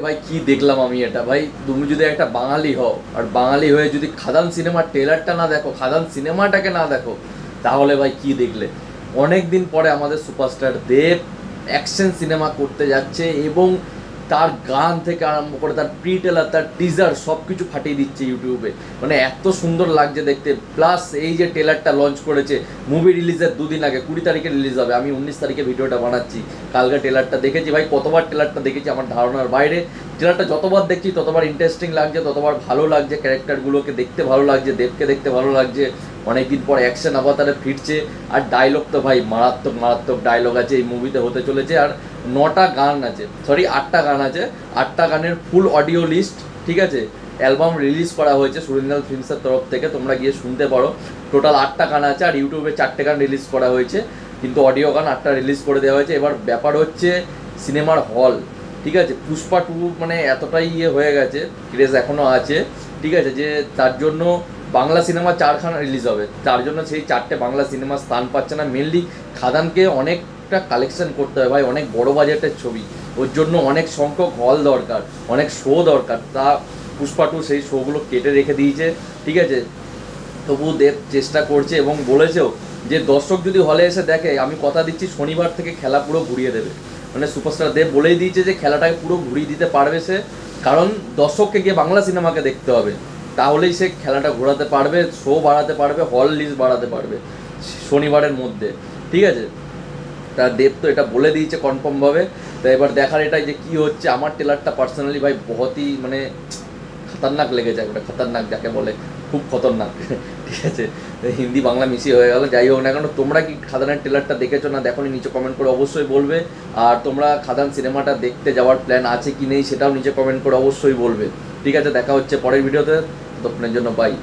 ভাই কি দেখলাম আমি এটা, ভাই তুমি যদি একটা বাঙালি হও আর বাঙালি হয়ে যদি খাদান সিনেমার ট্রেলারটা না দেখো, খাদান সিনেমাটাকে না দেখো, তাহলে ভাই কি দেখলে? অনেক দিন পরে আমাদের সুপারস্টার দেব অ্যাকশন সিনেমা করতে যাচ্ছে এবং তার গান থেকে আরম্ভ করে তার প্রি ট্রেলার, তার টিজার সব কিছু ফাটিয়ে দিচ্ছে ইউটিউবে। মানে এত সুন্দর লাগছে দেখতে। প্লাস এই যে ট্রেলারটা লঞ্চ করেছে মুভি রিলিজের দুদিন আগে, 20 তারিখে রিলিজ হবে, আমি 19 তারিখে ভিডিওটা বানাচ্ছি। কালকে ট্রেলারটা দেখেছি ভাই, কতবার ট্রেলারটা দেখেছি আমার ধারণার বাইরে। ট্রেলারটা যতবার দেখছি ততবার ইন্টারেস্টিং লাগছে, ততবার ভালো লাগছে, ক্যারেক্টারগুলোকে দেখতে ভালো লাগছে, দেবকে দেখতে ভালো লাগছে। অনেকদিন পর অ্যাকশন আভাতারে ফিরছে। আর ডায়লগ তো ভাই মারাত্মক মারাত্মক ডায়লগ আছে এই মুভিতে হতে চলেছে। আর 9টা গান আছে, সরি 8টা গান আছে। 8টা গানের ফুল অডিও লিস্ট, ঠিক আছে, অ্যালবাম রিলিজ করা হয়েছে সুরিন্দাল ফিল্মসের তরফ থেকে, তোমরা গিয়ে শুনতে পারো। টোটাল 8টা গান আছে। আর ইউটিউবে 4টে গান রিলিজ করা হয়েছে, কিন্তু অডিও গান 8টা রিলিজ করে দেওয়া হয়েছে। এবার ব্যাপার হচ্ছে সিনেমার হল, ঠিক আছে, পুষ্পা 2 মানে এতটাই হয়ে গেছে, ক্রেজ এখনও আছে, ঠিক আছে, যে তার জন্য বাংলা সিনেমা 4খানা রিলিজ হবে, তার জন্য সেই 4টে বাংলা সিনেমা স্থান পাচ্ছে না। মেনলি খাদানকে অনেকটা কালেকশন করতে হবে ভাই, অনেক বড় বাজেটের ছবি, ওর জন্য অনেক সংখ্যক হল দরকার, অনেক শো দরকার। তা পুষ্পা 2 সেই শোগুলো কেটে রেখে দিয়েছে, ঠিক আছে। তবু দেব চেষ্টা করছে এবং বলেছেও যে দর্শক যদি হলে এসে দেখে, আমি কথা দিচ্ছি শনিবার থেকে খেলা পুরো ঘুরিয়ে দেবে। মানে সুপারস্টার দেব বলেই দিয়েছে যে খেলাটাকে পুরো ঘুরিয়ে দিতে পারবে সে, কারণ দর্শককে গিয়ে বাংলা সিনেমাকে দেখতে হবে, তাহলেই সে খেলাটা ঘোরাতে পারবে, শো বাড়াতে পারবে, হল লিস্ট বাড়াতে পারবে শনিবারের মধ্যে, ঠিক আছে। তা দেব তো এটা বলে দিয়েছে কনফার্মভাবে। তা এবার দেখার এটাই যে কী হচ্ছে। আমার ট্রেলারটা পার্সোনালি ভাই বহুতই মানে খতরনাক লেগেছে, একটা খতরনাক যাকে বলে, খুব খতরনাক, ঠিক আছে। হিন্দি বাংলা মিশিয়ে হয়ে গেল, যাই হোক না কেন। তোমরা কি খাদানের ট্রেলারটা দেখেছো না দেখো, নিচে কমেন্ট করে অবশ্যই বলবে। আর তোমরা খাদান সিনেমাটা দেখতে যাওয়ার প্ল্যান আছে কি নেই সেটাও নিচে কমেন্ট করে অবশ্যই বলবে, ঠিক আছে। দেখা হচ্ছে পরের ভিডিওতে, ততক্ষণের জন্য বাই।